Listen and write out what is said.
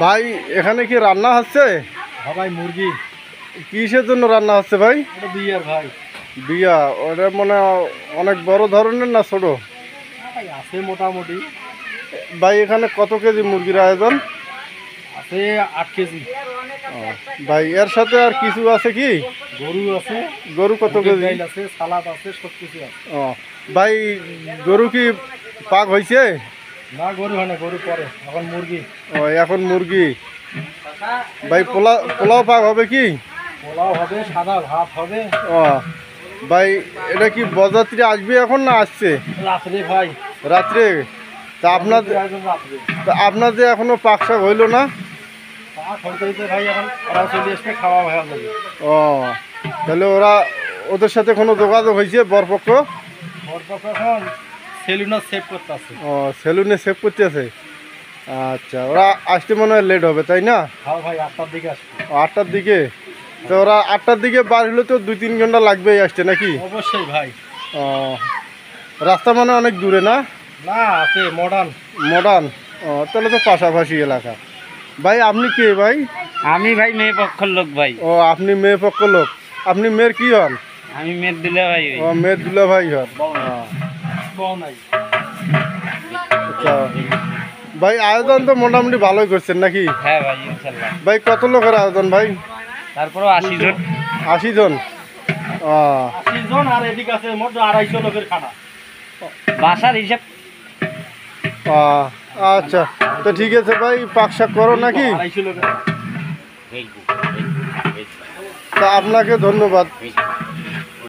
ভাই এখানে কি রান্না হচ্ছে? হ্যাঁ ভাই, মুরগি। কিসের জন্য রান্না হচ্ছে ভাই? ওটা বিয়ার ভাই। বিয়া? ওটা মানে অনেক বড় ধরনের না ছোট? ভাই আছে মোটামুটি। ভাই এখানে কত কেজি মুরগির আয়োজন? আছে 8 কেজি। ও, ভাই এর সাথে আর কিছু আছে কি? গরু আছে। গরু কত মুরগির কেজি? ডাল আছে, সালাদ আছে, সব কিছু আছে। ও ভাই, গরু কি পাক হয়েছে? না, গরু হয় না, গরু পরে, এখন মুরগি। ও এখন মুরগি। ভাই পোলাও পাক হবে কি? পোলাও হবে, সাদা ভাত হবে। ও ভাই, এটা কি বরযাত্রী আসবে এখন না আসছে? রাত্রে ভাই। রাত্রে? তা আপনাদের রাত্রে আপনাদের এখনো পাক শাক হইলো না? পাক হইতে হইতে ভাই এখন ওরা চলে আসবে, খাওয়া হয়ে যাবে। ও তাহলে ওদের সাথে কোনো যোগাযোগ হয়েছে বরপক্ষ? বরপক্ষ এখন সেলুনে সেভ করতে আছে। ও সেলুনে সেভ করতেছে। আচ্ছা, ওরা আসতে মনে হয় লেট হবে তাই না? হ্যাঁ ভাই, 8টার দিকে আসবে। 8টার দিকে? তো ওরা 8টার দিকে বার হলে তো 2-3 ঘন্টা লাগবেই আসতে নাকি? অবশ্যই ভাই। ও রাস্তা মানে অনেক দূরে না? না, আছে মডার্ন। মডার্ন? ও তাহলে তো পাশাপাশি এলাকা। ভাই আপনি কে ভাই? আমি ভাই মেয়ে পক্ষের লোক ভাই। ও আপনি মেয়ে পক্ষ লোক। আপনি মেয়ের কি হন? আমি মেয়ের দিলে ভাই। ও মেয়ের দুলা ভাই হন। কম নাই। আচ্ছা ভাই, আয়োজন তো মোটামুটি ভালোই করছেন নাকি? হ্যাঁ ভাই, ইনশাল্লাহ। ভাই কত লোকের আয়োজন ভাই? তারপরেও 80 জন। 80 জন? ও 80 জন, আর এদিকে আছে মোট 250 লোকের খানা। বাসার হিসাব। ও, আচ্ছা তো ঠিক আছে ভাই, পাক শাক করো নাকি? 250 লোকের। তা আপনাকে ধন্যবাদ।